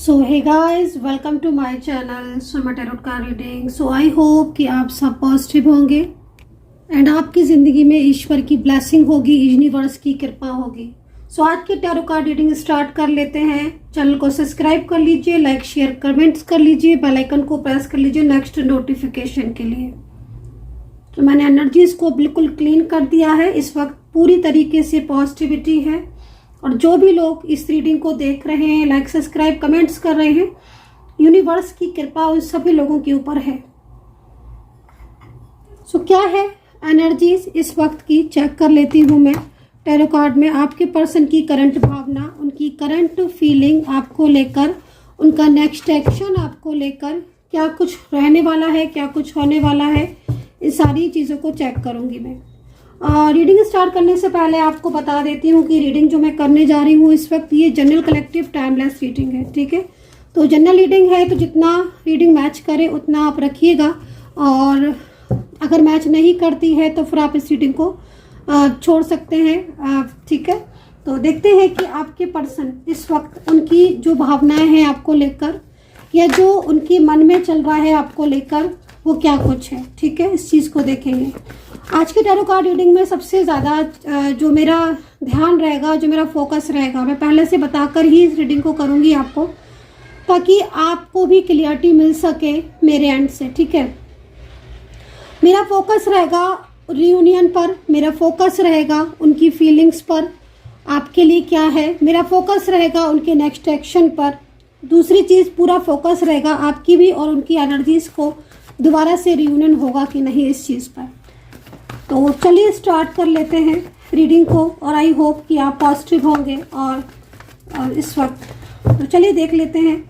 So hey guys, welcome to my channel Soma tarot card reading. So I hope कि आप सब positive होंगे and आपकी ज़िंदगी में ईश्वर की ब्लेसिंग होगी, यूनिवर्स की कृपा होगी। सो आज की टैरो कार्ड रीडिंग स्टार्ट कर लेते हैं। चैनल को सब्सक्राइब कर लीजिए, लाइक शेयर कमेंट्स कर लीजिए, बेल आइकन को प्रेस कर लीजिए नेक्स्ट नोटिफिकेशन के लिए। तो मैंने एनर्जीज को बिल्कुल क्लीन कर दिया है। इस वक्त पूरी तरीके से पॉजिटिविटी है और जो भी लोग इस रीडिंग को देख रहे हैं, लाइक सब्सक्राइब कमेंट्स कर रहे हैं, यूनिवर्स की कृपा उन सभी लोगों के ऊपर है। सो क्या है एनर्जीज इस वक्त की, चेक कर लेती हूँ मैं टैरो कार्ड में। आपके पर्सन की करंट भावना, उनकी करंट फीलिंग आपको लेकर, उनका नेक्स्ट एक्शन आपको लेकर, क्या कुछ रहने वाला है, क्या कुछ होने वाला है, इन सारी चीज़ों को चेक करूँगी मैं। रीडिंग स्टार्ट करने से पहले आपको बता देती हूँ कि रीडिंग जो मैं करने जा रही हूँ इस वक्त, ये जनरल कलेक्टिव टाइमलेस रीडिंग है, ठीक है। तो जनरल रीडिंग है तो जितना रीडिंग मैच करे उतना आप रखिएगा, और अगर मैच नहीं करती है तो फिर आप इस रीडिंग को छोड़ सकते हैं, ठीक है। तो देखते हैं कि आपके पर्सन इस वक्त उनकी जो भावनाएं हैं आपको लेकर, या जो उनके मन में चल रहा है आपको लेकर, वो क्या कुछ है, ठीक है। इस चीज़ को देखेंगे। आज की टैरो कार्ड रीडिंग में सबसे ज़्यादा जो मेरा ध्यान रहेगा, जो मेरा फोकस रहेगा, मैं पहले से बताकर ही इस रीडिंग को करूँगी आपको, ताकि आपको भी क्लियरिटी मिल सके मेरे एंड से, ठीक है। मेरा फोकस रहेगा रियूनियन पर, मेरा फोकस रहेगा उनकी फीलिंग्स पर, आपके लिए क्या है, मेरा फोकस रहेगा उनके नेक्स्ट एक्शन पर। दूसरी चीज़, पूरा फोकस रहेगा आपकी भी और उनकी एनर्जीज़ को दोबारा से रियूनियन होगा कि नहीं, इस चीज़ पर। तो चलिए स्टार्ट कर लेते हैं रीडिंग को, और आई होप कि आप पॉजिटिव होंगे और इस वक्त। तो चलिए देख लेते हैं।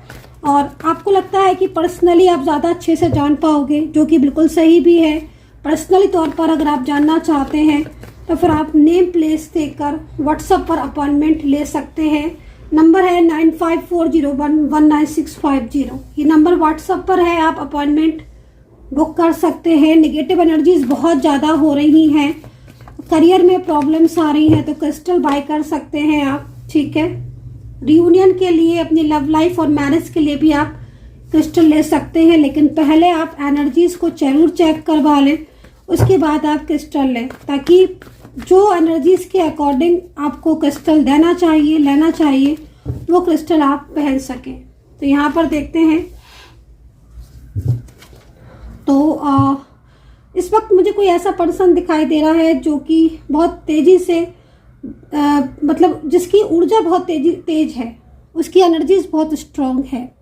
और आपको लगता है कि पर्सनली आप ज़्यादा अच्छे से जान पाओगे, जो कि बिल्कुल सही भी है। पर्सनली तौर पर अगर आप जानना चाहते हैं तो फिर आप नेम प्लेस देकर व्हाट्सएप पर अपॉइंटमेंट ले सकते हैं। नंबर है 9540119650। ये नंबर व्हाट्सएप पर है, आप अपॉइंटमेंट बुक कर सकते हैं। नेगेटिव एनर्जीज बहुत ज़्यादा हो रही हैं, करियर में प्रॉब्लम्स आ रही हैं, तो क्रिस्टल बाय कर सकते हैं आप, ठीक है। रियूनियन के लिए, अपनी लव लाइफ और मैरिज के लिए भी आप क्रिस्टल ले सकते हैं, लेकिन पहले आप एनर्जीज को जरूर चेक करवा लें, उसके बाद आप क्रिस्टल लें, ताकि जो एनर्जीज के अकॉर्डिंग आपको क्रिस्टल देना चाहिए, लेना चाहिए, वो क्रिस्टल आप पहन सकें। तो यहाँ पर देखते हैं। तो इस वक्त मुझे कोई ऐसा पर्सन दिखाई दे रहा है जो कि बहुत तेज़ी से, मतलब जिसकी ऊर्जा बहुत तेज है, उसकी एनर्जीज बहुत स्ट्रांग है।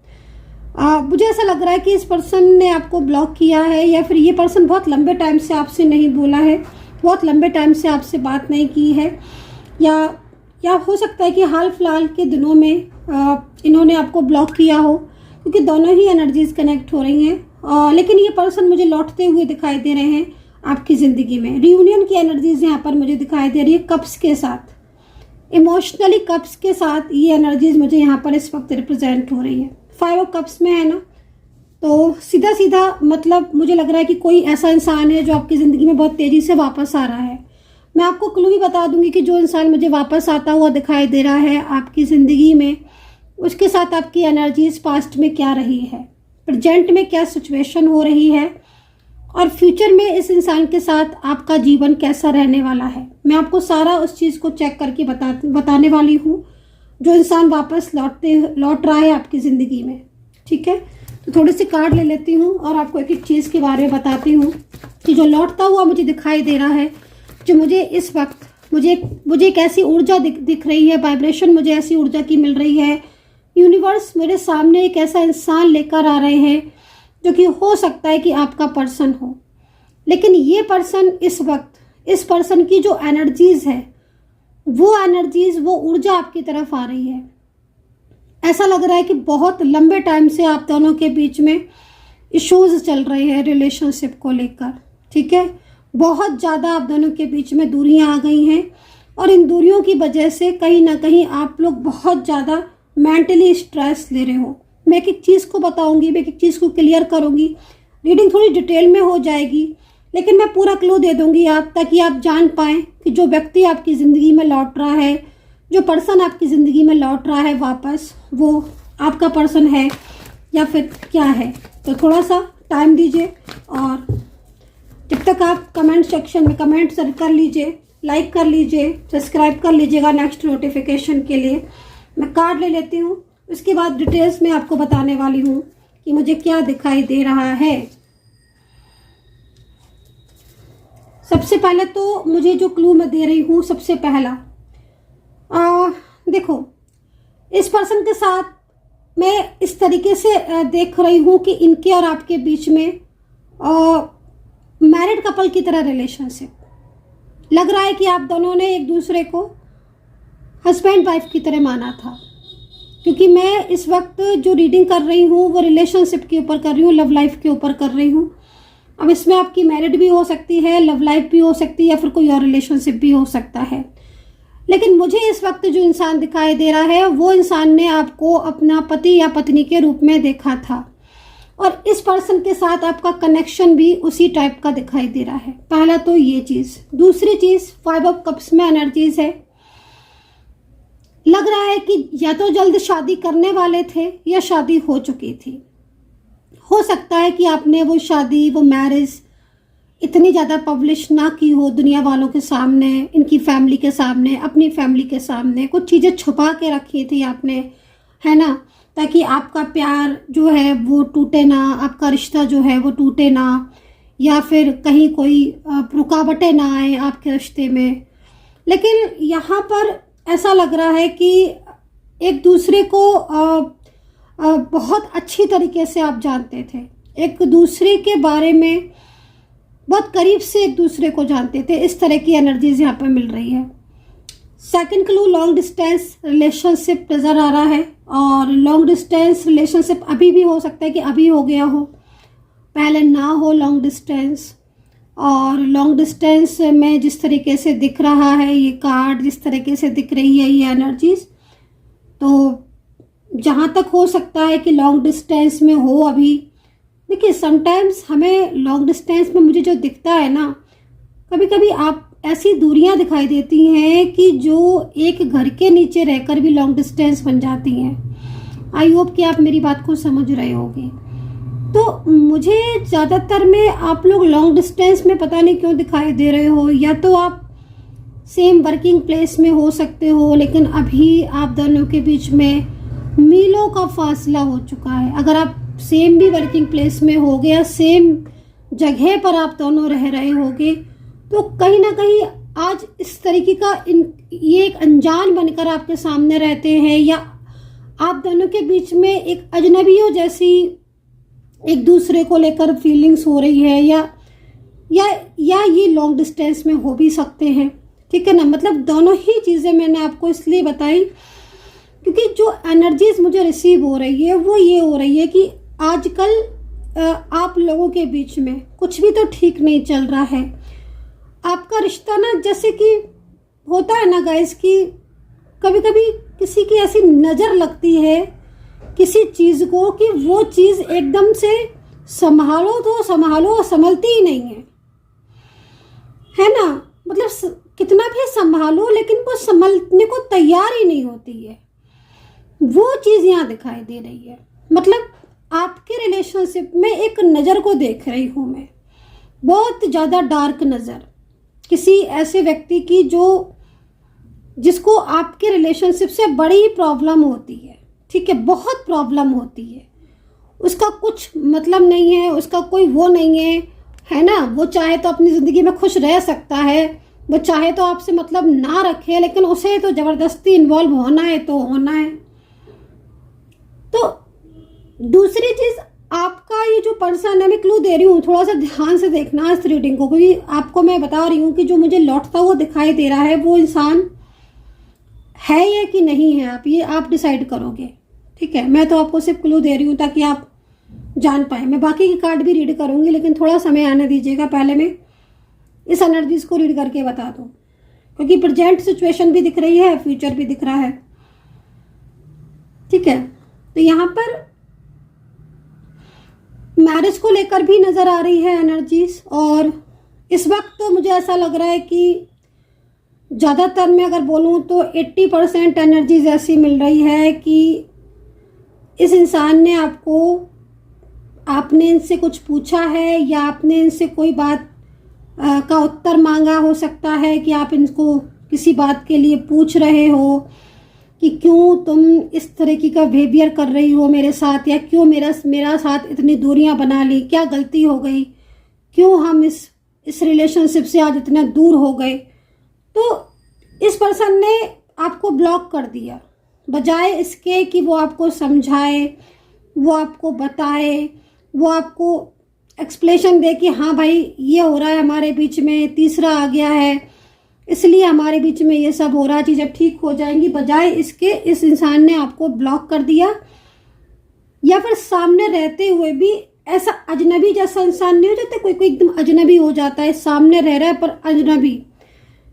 मुझे ऐसा लग रहा है कि इस पर्सन ने आपको ब्लॉक किया है, या फिर ये पर्सन बहुत लंबे टाइम से आपसे नहीं बोला है, बहुत लंबे टाइम से आपसे बात नहीं की है, या हो सकता है कि हाल फिलहाल के दिनों में इन्होंने आपको ब्लॉक किया हो, क्योंकि दोनों ही एनर्जीज कनेक्ट हो रही हैं। लेकिन ये पर्सन मुझे लौटते हुए दिखाई दे रहे हैं आपकी ज़िंदगी में। रियूनियन की एनर्जीज यहाँ पर मुझे दिखाई दे रही है, कप्स के साथ, इमोशनली कप्स के साथ ये एनर्जीज मुझे यहाँ पर इस वक्त रिप्रेजेंट हो रही है। 5 ऑफ कप्स में है ना, तो सीधा सीधा मतलब मुझे लग रहा है कि कोई ऐसा इंसान है जो आपकी ज़िंदगी में बहुत तेज़ी से वापस आ रहा है। मैं आपको क्लू भी बता दूंगी कि जो इंसान मुझे वापस आता हुआ दिखाई दे रहा है आपकी ज़िंदगी में, उसके साथ आपकी एनर्जीज पास्ट में क्या रही है, प्रेजेंट में क्या सिचुएशन हो रही है, और फ्यूचर में इस इंसान के साथ आपका जीवन कैसा रहने वाला है। मैं आपको सारा उस चीज़ को चेक करके बताने वाली हूँ, जो इंसान वापस लौट रहा है आपकी ज़िंदगी में, ठीक है। तो थोड़ी सी कार्ड ले लेती हूँ और आपको एक एक चीज़ के बारे में बताती हूँ कि जो लौटता हुआ मुझे दिखाई दे रहा है, जो मुझे इस वक्त मुझे एक ऐसी ऊर्जा दिख रही है, वाइब्रेशन मुझे ऐसी ऊर्जा की मिल रही है। यूनिवर्स मेरे सामने एक ऐसा इंसान लेकर आ रहे हैं जो कि हो सकता है कि आपका पर्सन हो, लेकिन ये पर्सन इस वक्त, इस पर्सन की जो एनर्जीज है, वो एनर्जीज, वो ऊर्जा आपकी तरफ आ रही है। ऐसा लग रहा है कि बहुत लंबे टाइम से आप दोनों के बीच में इश्यूज चल रहे हैं रिलेशनशिप को लेकर, ठीक है। बहुत ज़्यादा आप दोनों के बीच में दूरियां आ गई हैं, और इन दूरियों की वजह से कहीं ना कहीं आप लोग बहुत ज़्यादा मेंटली स्ट्रेस ले रहे हो। मैं एक एक चीज़ को बताऊंगी, मैं एक एक चीज़ को क्लियर करूंगी। रीडिंग थोड़ी डिटेल में हो जाएगी, लेकिन मैं पूरा क्लू दे दूंगी आप, ताकि आप जान पाएँ कि जो व्यक्ति आपकी ज़िंदगी में लौट रहा है, जो पर्सन आपकी ज़िंदगी में लौट रहा है वापस, वो आपका पर्सन है या फिर क्या है। तो थोड़ा सा टाइम दीजिए और जब तक आप कमेंट सेक्शन में कमेंट कर लीजिए, लाइक कर लीजिए, सब्सक्राइब कर लीजिएगा नेक्स्ट नोटिफिकेशन के लिए। मैं कार्ड ले लेती हूँ, उसके बाद डिटेल्स में आपको बताने वाली हूँ कि मुझे क्या दिखाई दे रहा है। सबसे पहले तो मुझे जो क्लू मैं दे रही हूँ, सबसे पहला देखो, इस पर्सन के साथ मैं इस तरीके से देख रही हूँ कि इनके और आपके बीच में मैरिड कपल की तरह रिलेशनशिप लग रहा है कि आप दोनों ने एक दूसरे को हस्बैंड वाइफ की तरह माना था। क्योंकि मैं इस वक्त जो रीडिंग कर रही हूँ वो रिलेशनशिप के ऊपर कर रही हूँ, लव लाइफ के ऊपर कर रही हूँ। अब इसमें आपकी मैरिड भी हो सकती है, लव लाइफ भी हो सकती है, या फिर कोई और रिलेशनशिप भी हो सकता है। लेकिन मुझे इस वक्त जो इंसान दिखाई दे रहा है वो इंसान ने आपको अपना पति या पत्नी के रूप में देखा था और इस पर्सन के साथ आपका कनेक्शन भी उसी टाइप का दिखाई दे रहा है। पहला तो ये चीज़। दूसरी चीज़, 5 ऑफ कप्स में एनर्जीज है। लग रहा है कि या तो जल्द शादी करने वाले थे या शादी हो चुकी थी। हो सकता है कि आपने वो शादी, वो मैरिज इतनी ज़्यादा पब्लिश ना की हो दुनिया वालों के सामने, इनकी फैमिली के सामने, अपनी फैमिली के सामने। कुछ चीज़ें छुपा के रखी थी आपने, है ना, ताकि आपका प्यार जो है वो टूटे ना, आपका रिश्ता जो है वो टूटे ना, या फिर कहीं कोई रुकावटें ना आए आपके रिश्ते में। लेकिन यहाँ पर ऐसा लग रहा है कि एक दूसरे को बहुत अच्छी तरीके से आप जानते थे, एक दूसरे के बारे में बहुत करीब से एक दूसरे को जानते थे। इस तरह की एनर्जीज यहाँ पर मिल रही है। Second clue, long distance relationship नज़र आ रहा है। और लॉन्ग डिस्टेंस रिलेशनशिप अभी भी हो सकता है कि अभी हो गया हो, पहले ना हो लॉन्ग डिस्टेंस। और लॉन्ग डिस्टेंस में जिस तरीके से दिख रहा है ये कार्ड, जिस तरीके से दिख रही है ये एनर्जीज, तो जहाँ तक हो सकता है कि लॉन्ग डिस्टेंस में हो अभी। देखिए, समटाइम्स हमें लॉन्ग डिस्टेंस में मुझे जो दिखता है ना, कभी कभी आप ऐसी दूरियां दिखाई देती हैं कि जो एक घर के नीचे रहकर भी लॉन्ग डिस्टेंस बन जाती हैं। आई होप कि आप मेरी बात को समझ रहे होंगे। तो मुझे ज़्यादातर में आप लोग लॉन्ग डिस्टेंस में पता नहीं क्यों दिखाई दे रहे हो। या तो आप सेम वर्किंग प्लेस में हो सकते हो, लेकिन अभी आप दोनों के बीच में मीलों का फासला हो चुका है। अगर आप सेम भी वर्किंग प्लेस में हो गया, सेम जगह पर आप दोनों रह रहे होगे, तो कहीं ना कहीं आज इस तरीके का ये एक अनजान बनकर आपके सामने रहते हैं, या आप दोनों के बीच में एक अजनबियों जैसी एक दूसरे को लेकर फीलिंग्स हो रही है, या ये लॉन्ग डिस्टेंस में हो भी सकते हैं। ठीक है ना, मतलब दोनों ही चीज़ें मैंने आपको इसलिए बताई क्योंकि जो एनर्जीज मुझे रिसीव हो रही है वो ये हो रही है कि आजकल आप लोगों के बीच में कुछ भी तो ठीक नहीं चल रहा है। आपका रिश्ता ना, जैसे कि होता है ना गाइस, कि कभी कभी किसी की ऐसी नज़र लगती है किसी चीज़ को कि वो चीज़ एकदम से संभालो तो संभालो, संभलती ही नहीं है ना। मतलब कितना भी संभालो लेकिन वो संभलने को तैयार ही नहीं होती है। वो चीज़ यहाँ दिखाई दे रही है। मतलब आपके रिलेशनशिप में एक नज़र को देख रही हूँ मैं, बहुत ज़्यादा डार्क नज़र किसी ऐसे व्यक्ति की जिसको आपके रिलेशनशिप से बड़ी प्रॉब्लम होती है। ठीक है, बहुत प्रॉब्लम होती है, उसका कुछ मतलब नहीं है, उसका कोई वो नहीं है ना। वो चाहे तो अपनी ज़िंदगी में खुश रह सकता है, वो चाहे तो आपसे मतलब ना रखे, लेकिन उसे तो ज़बरदस्ती इन्वॉल्व होना है तो होना है। तो दूसरी चीज़, आपका ये जो पर्सन है, मैं क्लू दे रही हूँ, थोड़ा सा ध्यान से देखना इस रीडिंग को, क्योंकि आपको मैं बता रही हूँ कि जो मुझे लौटता हुआ दिखाई दे रहा है वो इंसान है या कि नहीं है, आप डिसाइड करोगे। ठीक है, मैं तो आपको सिर्फ क्लू दे रही हूँ ताकि आप जान पाए। मैं बाकी के कार्ड भी रीड करूँगी, लेकिन थोड़ा समय आने दीजिएगा, पहले मैं इस एनर्जीज को रीड करके बता दूँ, क्योंकि प्रेजेंट सिचुएशन भी दिख रही है, फ्यूचर भी दिख रहा है। ठीक है, तो यहाँ पर मैरिज को लेकर भी नज़र आ रही है एनर्जीज। और इस वक्त तो मुझे ऐसा लग रहा है कि ज़्यादातर मैं अगर बोलूँ तो 80% एनर्जीज ऐसी मिल रही है कि इस इंसान ने आपने इनसे कुछ पूछा है या आपने इनसे कोई बात का उत्तर मांगा हो सकता है कि आप इनको किसी बात के लिए पूछ रहे हो कि क्यों तुम इस तरीके का बिहेवियर कर रही हो मेरे साथ, या क्यों मेरा साथ इतनी दूरियां बना ली, क्या गलती हो गई, क्यों हम इस रिलेशनशिप से आज इतना दूर हो गए। तो इस पर्सन ने आपको ब्लॉक कर दिया, बजाय इसके कि वो आपको समझाए, वो आपको बताए, वो आपको एक्सप्लेनेशन दे कि हाँ भाई ये हो रहा है हमारे बीच में, तीसरा आ गया है इसलिए हमारे बीच में ये सब हो रहा है, चीज़ें ठीक हो जाएंगी। बजाय इसके इस इंसान ने आपको ब्लॉक कर दिया, या फिर सामने रहते हुए भी ऐसा अजनबी जैसा इंसान नहीं हो जाता, कोई कोई एकदम अजनबी हो जाता है, सामने रह रहा है पर अजनबी,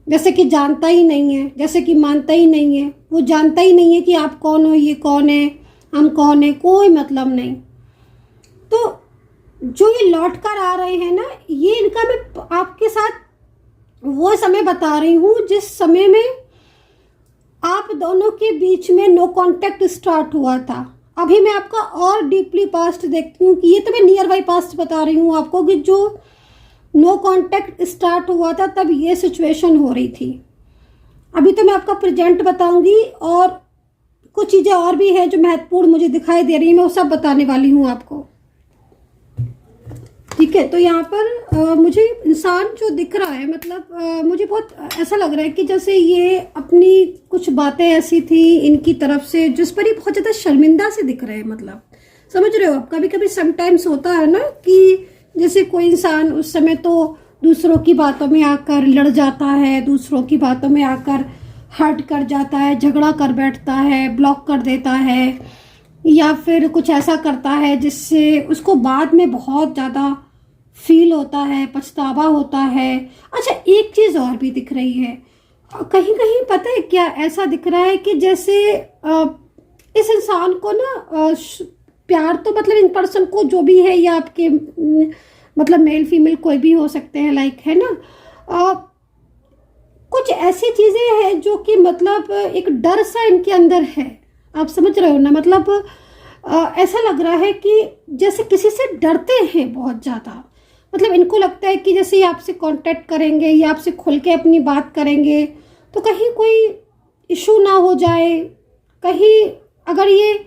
जैसे कि जानता ही नहीं है, जैसे कि मानता ही नहीं है, वो जानता ही नहीं है कि आप कौन हो, ये कौन है, हम कौन है, कोई मतलब नहीं। तो जो ये लौट कर आ रहे हैं ना, ये इनका मैं आपके साथ वो समय बता रही हूँ जिस समय में आप दोनों के बीच में नो कांटेक्ट स्टार्ट हुआ था। अभी मैं आपका और डीपली पास्ट देखती हूँ कि ये तो मैं नियर बाई पास्ट बता रही हूँ आपको, कि जो नो कांटेक्ट स्टार्ट हुआ था तब ये सिचुएशन हो रही थी। अभी तो मैं आपका प्रेजेंट बताऊंगी और कुछ चीज़ें और भी है जो महत्वपूर्ण मुझे दिखाई दे रही है, मैं वो सब बताने वाली हूँ आपको। ठीक है, तो यहाँ पर मुझे इंसान जो दिख रहा है, मतलब मुझे बहुत ऐसा लग रहा है कि जैसे ये अपनी कुछ बातें ऐसी थी इनकी तरफ से जिस पर ये बहुत ज़्यादा शर्मिंदा से दिख रहे हैं। मतलब समझ रहे हो आप, कभी कभी समटाइम्स होता है ना कि जैसे कोई इंसान उस समय तो दूसरों की बातों में आकर लड़ जाता है, दूसरों की बातों में आकर हर्ट कर जाता है, झगड़ा कर बैठता है, ब्लॉक कर देता है, या फिर कुछ ऐसा करता है जिससे उसको बाद में बहुत ज़्यादा फील होता है, पछतावा होता है। अच्छा, एक चीज़ और भी दिख रही है, कहीं कहीं पता है क्या ऐसा दिख रहा है कि जैसे इस इंसान को ना प्यार तो मतलब इन पर्सन को जो भी है, या आपके मतलब मेल फीमेल कोई भी हो सकते हैं, लाइक है ना, कुछ ऐसी चीज़ें हैं जो कि मतलब एक डर सा इनके अंदर है। आप समझ रहे हो ना, मतलब ऐसा लग रहा है कि जैसे किसी से डरते हैं बहुत ज़्यादा। मतलब इनको लगता है कि जैसे ये आपसे कांटेक्ट करेंगे या आपसे खुल के अपनी बात करेंगे तो कहीं कोई इशू ना हो जाए, कहीं अगर ये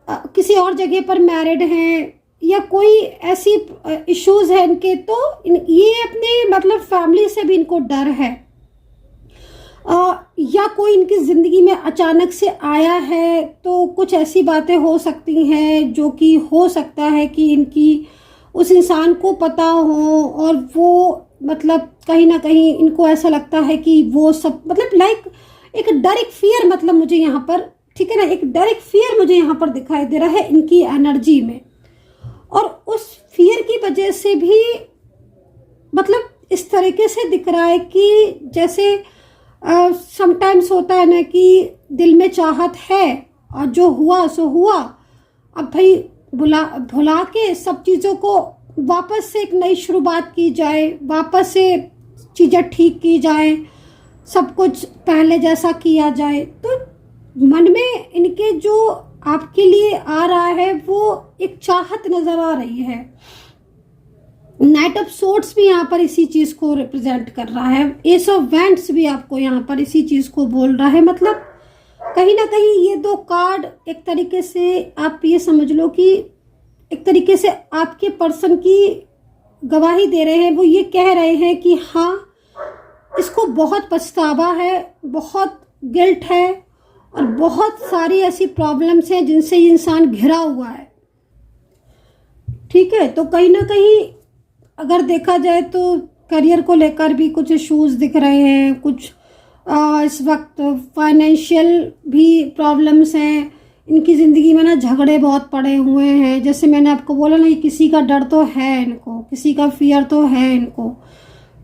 किसी और जगह पर मैरिड हैं या कोई ऐसी इश्यूज है इनके, तो ये अपने मतलब फैमिली से भी इनको डर है, या कोई इनकी ज़िंदगी में अचानक से आया है तो कुछ ऐसी बातें हो सकती हैं जो कि हो सकता है कि इनकी उस इंसान को पता हो, और वो मतलब कहीं ना कहीं इनको ऐसा लगता है कि वो सब मतलब लाइक एक डर, एक फियर, मतलब मुझे यहाँ पर, ठीक है ना, एक डर, एक फियर मुझे यहाँ पर दिखाई दे रहा है इनकी एनर्जी में। और उस फियर की वजह से भी मतलब इस तरीके से दिख रहा है कि जैसे समटाइम्स होता है ना कि दिल में चाहत है और जो हुआ सो हुआ, अब भाई भुला के सब चीज़ों को वापस से एक नई शुरुआत की जाए, वापस से चीज़ें ठीक की जाए, सब कुछ पहले जैसा किया जाए। तो मन में इनके जो आपके लिए आ रहा है वो एक चाहत नज़र आ रही है। नाइट ऑफ सोर्ड्स भी यहाँ पर इसी चीज़ को रिप्रेजेंट कर रहा है, एस ऑफ वैंड्स भी आपको यहाँ पर इसी चीज़ को बोल रहा है। मतलब कहीं ना कहीं ये दो कार्ड एक तरीके से आप ये समझ लो कि एक तरीके से आपके पर्सन की गवाही दे रहे हैं। वो ये कह रहे हैं कि हाँ, इसको बहुत पछतावा है, बहुत गिल्ट है और बहुत सारी ऐसी प्रॉब्लम्स हैं जिनसे ये इंसान घिरा हुआ है। ठीक है, तो कहीं ना कहीं अगर देखा जाए तो करियर को लेकर भी कुछ इश्यूज दिख रहे हैं, कुछ इस वक्त फाइनेंशियल भी प्रॉब्लम्स हैं इनकी ज़िंदगी में ना, झगड़े बहुत पड़े हुए हैं। जैसे मैंने आपको बोला ना, किसी का डर तो है इनको, किसी का फियर तो है इनको,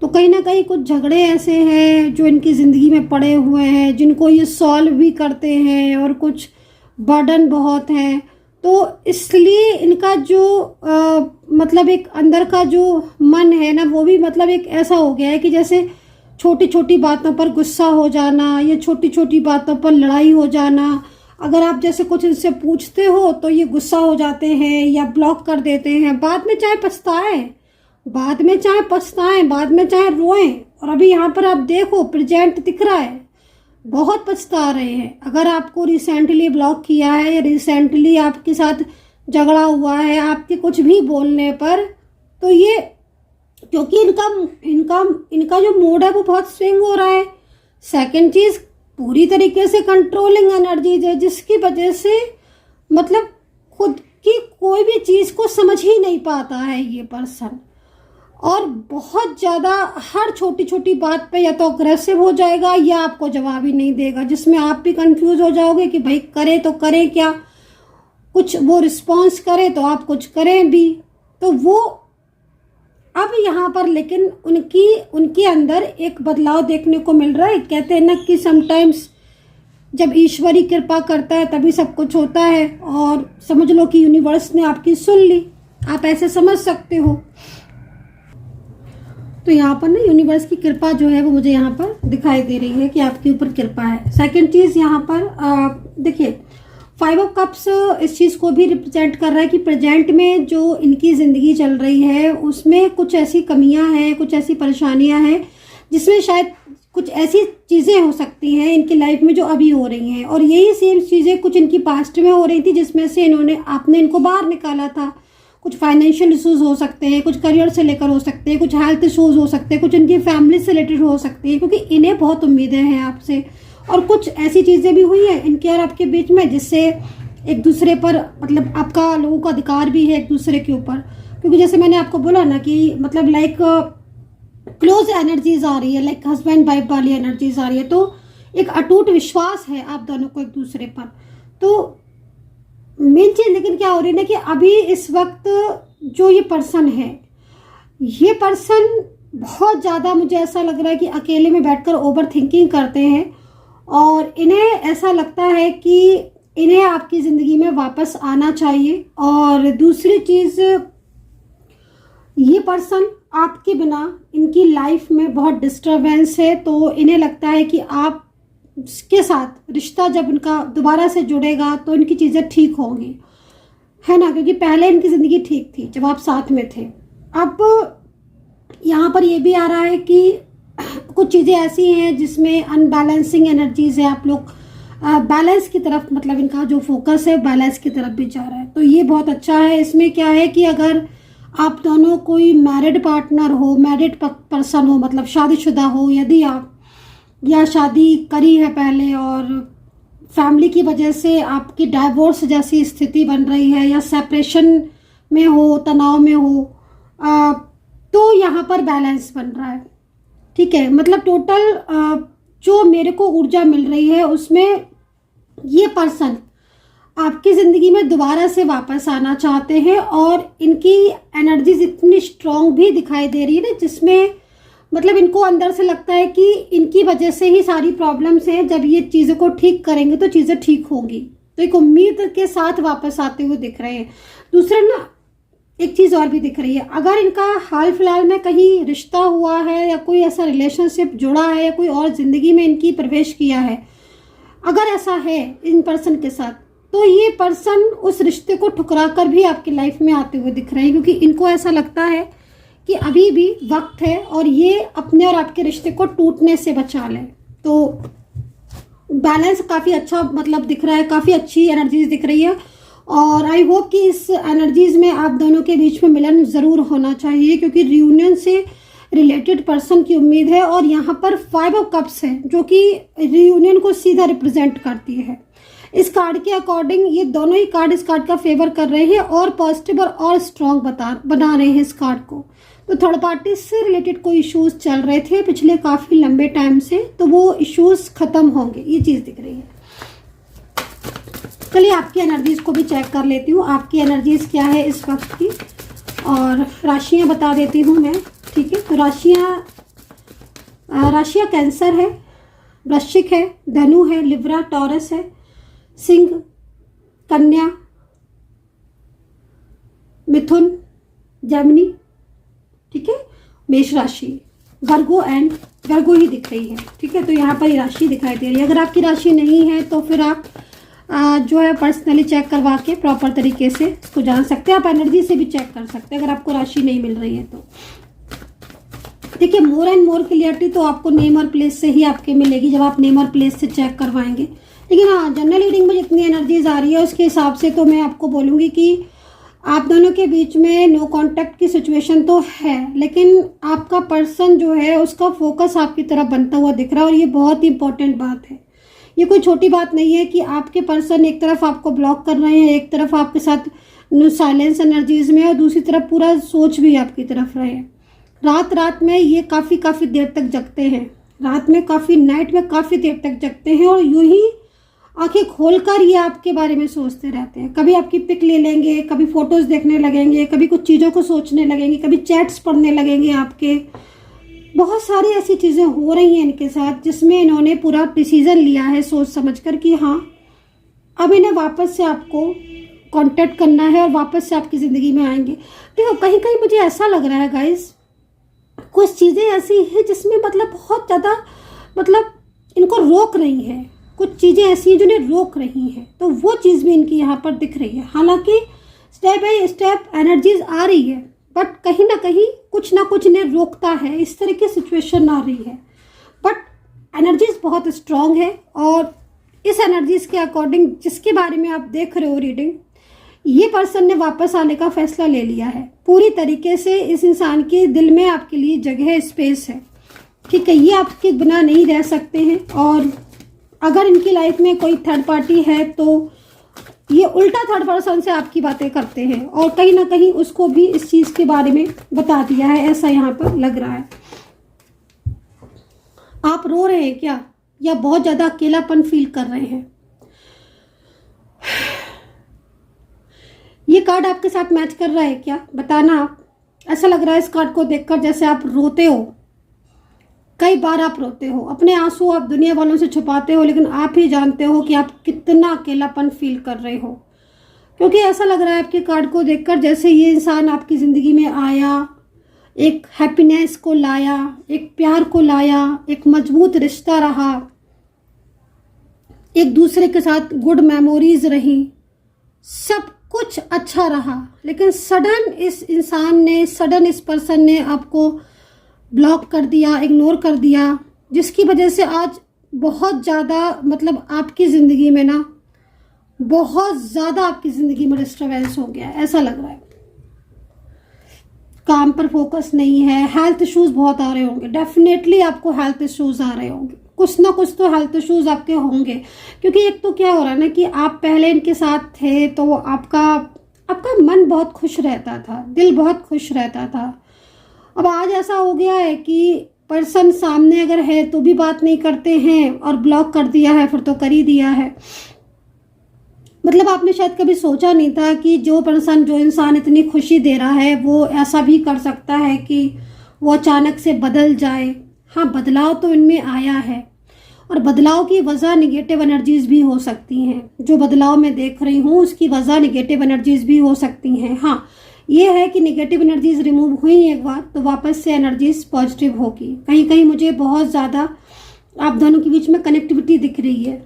तो कहीं ना कहीं कुछ झगड़े ऐसे हैं जो इनकी ज़िंदगी में पड़े हुए हैं जिनको ये सॉल्व भी करते हैं, और कुछ बर्डन बहुत हैं। तो इसलिए इनका जो मतलब एक अंदर का जो मन है ना, वो भी मतलब एक ऐसा हो गया है कि जैसे छोटी छोटी बातों पर गुस्सा हो जाना या छोटी छोटी बातों पर लड़ाई हो जाना, अगर आप जैसे कुछ इनसे पूछते हो तो ये गुस्सा हो जाते हैं या ब्लॉक कर देते हैं, बाद में चाहे पछताएं, बाद में चाहे पछताएं, बाद में चाहे रोएं। और अभी यहाँ पर आप देखो प्रेजेंट दिख रहा है, बहुत पछता रहे हैं। अगर आपको रिसेंटली ब्लॉक किया है या रिसेंटली आपके साथ झगड़ा हुआ है आपके कुछ भी बोलने पर, तो ये क्योंकि इनका जो मूड है वो बहुत स्विंग हो रहा है। सेकंड चीज, पूरी तरीके से कंट्रोलिंग एनर्जीज है, जिसकी वजह से मतलब खुद की कोई भी चीज को समझ ही नहीं पाता है ये पर्सन, और बहुत ज़्यादा हर छोटी छोटी बात पे या तो अग्रेसिव हो जाएगा या आपको जवाब ही नहीं देगा, जिसमें आप भी कंफ्यूज हो जाओगे कि भाई करे तो करे क्या, कुछ वो रिस्पॉन्स करे तो आप कुछ करें भी। तो वो अब यहाँ पर लेकिन उनके अंदर एक बदलाव देखने को मिल रहा है। कहते हैं ना कि समटाइम्स जब ईश्वरी कृपा करता है तभी सब कुछ होता है, और समझ लो कि यूनिवर्स ने आपकी सुन ली, आप ऐसे समझ सकते हो। तो यहाँ पर ना यूनिवर्स की कृपा जो है वो मुझे यहाँ पर दिखाई दे रही है कि आपके ऊपर कृपा है। सेकंड चीज यहाँ पर देखिए 5 ऑफ कप्स इस चीज़ को भी रिप्रेजेंट कर रहा है कि प्रेजेंट में जो इनकी ज़िंदगी चल रही है उसमें कुछ ऐसी कमियां हैं, कुछ ऐसी परेशानियां हैं जिसमें शायद कुछ ऐसी चीज़ें हो सकती हैं इनकी लाइफ में जो अभी हो रही हैं, और यही सेम चीज़ें कुछ इनकी पास्ट में हो रही थी जिसमें से आपने इनको बाहर निकाला था। कुछ फाइनेंशियल इश्यूज हो सकते हैं, कुछ करियर से लेकर हो सकते हैं, कुछ हेल्थ इश्यूज हो सकते हैं, कुछ इनकी फैमिली से रिलेटेड हो सकती है, क्योंकि इन्हें बहुत उम्मीदें हैं आपसे। और कुछ ऐसी चीज़ें भी हुई हैं इनके और आपके बीच में जिससे एक दूसरे पर मतलब आपका लोगों का अधिकार भी है एक दूसरे के ऊपर, क्योंकि जैसे मैंने आपको बोला ना कि मतलब लाइक क्लोज एनर्जीज आ रही है, लाइक हस्बैंड वाइफ वाली एनर्जीज आ रही है। तो एक अटूट विश्वास है आप दोनों को एक दूसरे पर। तो मेन चीज लेकिन क्या हो रही है ना कि अभी इस वक्त जो ये पर्सन है, ये पर्सन बहुत ज़्यादा मुझे ऐसा लग रहा है कि अकेले में बैठकर ओवर थिंकिंग करते हैं, और इन्हें ऐसा लगता है कि इन्हें आपकी ज़िंदगी में वापस आना चाहिए। और दूसरी चीज़, ये पर्सन आपके बिना इनकी लाइफ में बहुत डिस्टरबेंस है, तो इन्हें लगता है कि आप के साथ रिश्ता जब इनका दोबारा से जुड़ेगा तो इनकी चीज़ें ठीक होंगी, है ना, क्योंकि पहले इनकी ज़िंदगी ठीक थी जब आप साथ में थे। अब यहाँ पर ये भी आ रहा है कि कुछ चीज़ें ऐसी हैं जिसमें अनबैलेंसिंग एनर्जीज है, आप लोग बैलेंस की तरफ मतलब इनका जो फोकस है बैलेंस की तरफ भी जा रहा है, तो ये बहुत अच्छा है। इसमें क्या है कि अगर आप दोनों कोई मैरिड पार्टनर हो, मैरिड पर्सन हो, मतलब शादीशुदा हो, यदि आप या शादी करी है पहले और फैमिली की वजह से आपकी डाइवोर्स जैसी स्थिति बन रही है या सेपरेशन में हो, तनाव में हो, तो यहाँ पर बैलेंस बन रहा है, ठीक है। मतलब टोटल जो मेरे को ऊर्जा मिल रही है उसमें ये पर्सन आपकी ज़िंदगी में दोबारा से वापस आना चाहते हैं, और इनकी एनर्जीज इतनी स्ट्रॉन्ग भी दिखाई दे रही है ना, जिसमें मतलब इनको अंदर से लगता है कि इनकी वजह से ही सारी प्रॉब्लम्स हैं, जब ये चीज़ों को ठीक करेंगे तो चीज़ें ठीक होंगी। तो एक उम्मीद के साथ वापस आते हुए दिख रहे हैं। दूसरा ना एक चीज़ और भी दिख रही है, अगर इनका हाल फिलहाल में कहीं रिश्ता हुआ है या कोई ऐसा रिलेशनशिप जुड़ा है या कोई और ज़िंदगी में इनकी प्रवेश किया है, अगर ऐसा है इन पर्सन के साथ, तो ये पर्सन उस रिश्ते को ठुकरा कर भी आपकी लाइफ में आते हुए दिख रहे हैं, क्योंकि इनको ऐसा लगता है कि अभी भी वक्त है और ये अपने और आपके रिश्ते को टूटने से बचा लें। तो बैलेंस काफ़ी अच्छा मतलब दिख रहा है, काफ़ी अच्छी एनर्जीज दिख रही है, और आई होप कि इस एनर्जीज में आप दोनों के बीच में मिलन ज़रूर होना चाहिए, क्योंकि रियूनियन से रिलेटेड पर्सन की उम्मीद है। और यहाँ पर 5 ऑफ कप्स है जो कि रियूनियन को सीधा रिप्रेजेंट करती है। इस कार्ड के अकॉर्डिंग ये दोनों ही कार्ड इस कार्ड का फेवर कर रहे हैं और पॉजिटिव और स्ट्रॉन्ग बना रहे हैं इस कार्ड को। तो थर्ड पार्टी से रिलेटेड कोई इश्यूज चल रहे थे पिछले काफ़ी लंबे टाइम से, तो वो इश्यूज खत्म होंगे, ये चीज़ दिख रही है। चलिए आपकी एनर्जीज को भी चेक कर लेती हूँ, आपकी एनर्जीज क्या है इस वक्त की, और राशियाँ बता देती हूँ मैं, ठीक है। तो राशियाँ कैंसर है, वृश्चिक है, धनु है, लिब्रा, टॉरस है, सिंह, कन्या, मिथुन, जेमिनी, ठीक है, मेष राशि, वर्गो एंड वर्गो ही दिख रही है, ठीक है। तो यहाँ पर ये राशि दिखाई दे रही है। अगर आपकी राशि नहीं है तो फिर आप जो है पर्सनली चेक करवा के प्रॉपर तरीके से इसको जान सकते हैं। आप एनर्जी से भी चेक कर सकते हैं अगर आपको राशि नहीं मिल रही है तो। देखिए, मोर एंड मोर क्लियरिटी तो आपको नेम और प्लेस से ही आपके मिलेगी जब आप नेम और प्लेस से चेक करवाएंगे। लेकिन हाँ, जनरल रीडिंग में जितनी एनर्जीज आ रही है उसके हिसाब से तो मैं आपको बोलूँगी कि आप दोनों के बीच में नो कांटेक्ट की सिचुएशन तो है, लेकिन आपका पर्सन जो है उसका फोकस आपकी तरफ बनता हुआ दिख रहा है। और ये बहुत इंपॉर्टेंट बात है, ये कोई छोटी बात नहीं है कि आपके पर्सन एक तरफ आपको ब्लॉक कर रहे हैं, एक तरफ आपके साथ साइलेंस एनर्जीज में, और दूसरी तरफ पूरा सोच भी आपकी तरफ रहे हैं। रात में ये काफ़ी देर तक जगते हैं, रात में काफ़ी नाइट में काफ़ी देर तक जगते हैं और यूं ही आंखें खोलकर ये आपके बारे में सोचते रहते हैं। कभी आपकी पिक ले लेंगे, कभी फोटोज़ देखने लगेंगे, कभी कुछ चीज़ों को सोचने लगेंगे, कभी चैट्स पढ़ने लगेंगे आपके। बहुत सारी ऐसी चीज़ें हो रही हैं इनके साथ जिसमें इन्होंने पूरा डिसीज़न लिया है सोच समझकर कि हाँ, अब इन्हें वापस से आपको कांटेक्ट करना है और वापस से आपकी ज़िंदगी में आएंगे। देखो, कहीं कहीं मुझे ऐसा लग रहा है गाइस, कुछ चीज़ें ऐसी हैं जिसमें मतलब बहुत ज़्यादा मतलब इनको रोक रही है। कुछ चीज़ें ऐसी हैं जो इन्हें रोक रही हैं, तो वो चीज़ भी इनकी यहाँ पर दिख रही है। हालांकि स्टेप बाय स्टेप एनर्जीज आ रही है, बट कहीं ना कहीं कुछ ना कुछ इन्हें रोकता है, इस तरह की सिचुएशन आ रही है। बट एनर्जीज बहुत स्ट्रांग है और इस एनर्जीज के अकॉर्डिंग जिसके बारे में आप देख रहे हो रीडिंग, ये पर्सन ने वापस आने का फैसला ले लिया है। पूरी तरीके से इस इंसान के दिल में आपके लिए जगह है, स्पेस है, ठीक है। ये आपके बिना नहीं रह सकते हैं। और अगर इनकी लाइफ में कोई थर्ड पार्टी है तो ये उल्टा थर्ड पर्सन से आपकी बातें करते हैं और कहीं ना कहीं उसको भी इस चीज़ के बारे में बता दिया है, ऐसा यहाँ पर लग रहा है। आप रो रहे हैं क्या, या बहुत ज़्यादा अकेलापन फील कर रहे हैं? ये कार्ड आपके साथ मैच कर रहा है क्या, बताना आप। ऐसा लग रहा है इस कार्ड को देखकर जैसे आप रोते हो, कई बार आप रोते हो, अपने आंसू आप दुनिया वालों से छुपाते हो, लेकिन आप ही जानते हो कि आप कितना अकेलापन फील कर रहे हो। क्योंकि ऐसा लग रहा है आपके कार्ड को देखकर जैसे ये इंसान आपकी ज़िंदगी में आया, एक हैप्पीनेस को लाया, एक प्यार को लाया, एक मजबूत रिश्ता रहा, एक दूसरे के साथ गुड मेमोरीज रही, सब कुछ अच्छा रहा। लेकिन सडन इस इंसान ने, सडन इस पर्सन ने आपको ब्लॉक कर दिया, इग्नोर कर दिया, जिसकी वजह से आज बहुत ज़्यादा मतलब आपकी ज़िंदगी में ना बहुत ज़्यादा आपकी ज़िंदगी में डिस्टर्बेंस हो गया, ऐसा लग रहा है। काम पर फोकस नहीं है, हेल्थ इश्यूज़ बहुत आ रहे होंगे, डेफिनेटली आपको हेल्थ इश्यूज़ आ रहे होंगे, कुछ ना कुछ तो हेल्थ इश्यूज़ आपके होंगे। क्योंकि एक तो क्या हो रहा है ना कि आप पहले इनके साथ थे तो आपका मन बहुत खुश रहता था, दिल बहुत खुश रहता था। अब आज ऐसा हो गया है कि पर्सन सामने अगर है तो भी बात नहीं करते हैं और ब्लॉक कर दिया है, फिर तो कर ही दिया है। मतलब आपने शायद कभी सोचा नहीं था कि जो पर्सन, जो इंसान इतनी खुशी दे रहा है वो ऐसा भी कर सकता है कि वो अचानक से बदल जाए। हाँ, बदलाव तो इनमें आया है और बदलाव की वजह निगेटिव एनर्जीज भी हो सकती हैं। जो बदलाव मैं देख रही हूँ उसकी वजह निगेटिव एनर्जीज भी हो सकती हैं। हाँ, ये है कि निगेटिव एनर्जीज रिमूव हुई एक बार तो वापस से एनर्जीज पॉजिटिव होगी। कहीं कहीं मुझे बहुत ज़्यादा आप दोनों के बीच में कनेक्टिविटी दिख रही है।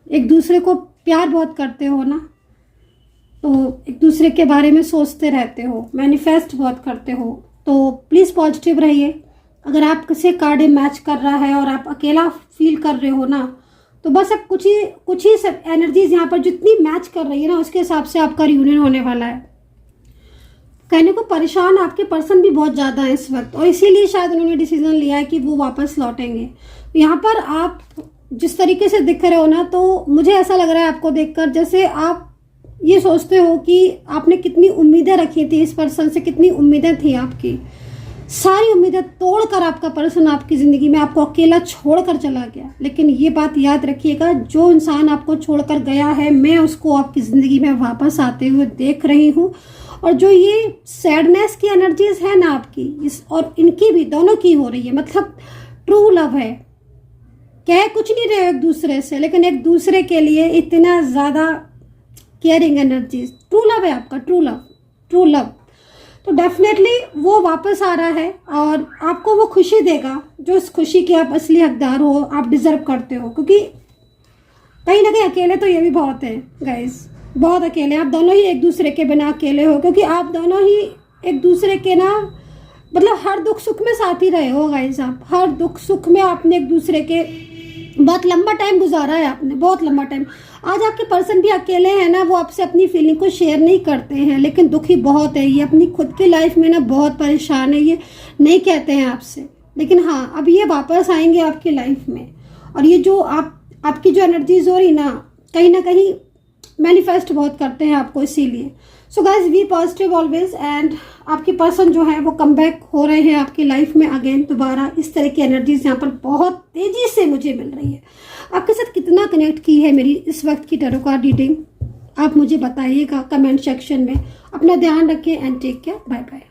एक दूसरे को प्यार बहुत करते हो ना, तो एक दूसरे के बारे में सोचते रहते हो, मैनिफेस्ट बहुत करते हो। तो प्लीज़ पॉजिटिव रहिए। अगर आप किसी कार्ड मैच कर रहा है और आप अकेला फील कर रहे हो ना, तो बस अब कुछ ही सब एनर्जीज यहाँ पर जितनी मैच कर रही है ना उसके हिसाब से आपका रियूनियन होने वाला है। कहने को परेशान आपके पर्सन भी बहुत ज़्यादा है इस वक्त और इसीलिए शायद उन्होंने डिसीजन लिया है कि वो वापस लौटेंगे। तो यहाँ पर आप जिस तरीके से दिख रहे हो ना, तो मुझे ऐसा लग रहा है आपको देखकर जैसे आप ये सोचते हो कि आपने कितनी उम्मीदें रखी थी इस पर्सन से, कितनी उम्मीदें थी आपकी, सारी उम्मीदें तोड़कर आपका पर्सन आपकी ज़िंदगी में आपको अकेला छोड़कर चला गया। लेकिन ये बात याद रखिएगा, जो इंसान आपको छोड़कर गया है मैं उसको आपकी ज़िंदगी में वापस आते हुए देख रही हूँ। और जो ये सैडनेस की एनर्जीज है ना आपकी, इस और इनकी भी दोनों की हो रही है, मतलब ट्रू लव है। कह कुछ नहीं रहे एक दूसरे से, लेकिन एक दूसरे के लिए इतना ज़्यादा केयरिंग एनर्जीज, ट्रू लव है आपका, ट्रू लव। तो डेफिनेटली वो वापस आ रहा है और आपको वो खुशी देगा जो इस खुशी के आप असली हकदार हो, आप डिजर्व करते हो। क्योंकि कहीं ना कहीं अकेले तो ये भी बहुत है गाइस, बहुत अकेले। आप दोनों ही एक दूसरे के बिना अकेले हो, क्योंकि आप दोनों ही एक दूसरे के ना मतलब हर दुख सुख में साथ ही रहे हो गाइस। आप हर दुख सुख में आपने एक दूसरे के बहुत लंबा टाइम गुजारा है आपने, बहुत लंबा टाइम। आज आपके पर्सन भी अकेले हैं ना, वो आपसे अपनी फीलिंग को शेयर नहीं करते हैं, लेकिन दुखी बहुत है ये, अपनी खुद की लाइफ में ना बहुत परेशान है ये, नहीं कहते हैं आपसे। लेकिन हाँ, अब ये वापस आएंगे आपकी लाइफ में, और ये जो आपकी जो एनर्जीज हो रही ना कहीं मैनिफेस्ट बहुत करते हैं आपको, इसीलिए। So guys, be positive always, and आपके पर्सन जो है वो कम बैक हो रहे हैं आपकी लाइफ में अगेन दोबारा। इस तरह की एनर्जीज यहाँ पर बहुत तेजी से मुझे मिल रही है। आपके साथ कितना कनेक्ट की है मेरी इस वक्त की टैरो कार्ड रीडिंग, आप मुझे बताइएगा कमेंट सेक्शन में। अपना ध्यान रखें and take care, bye bye.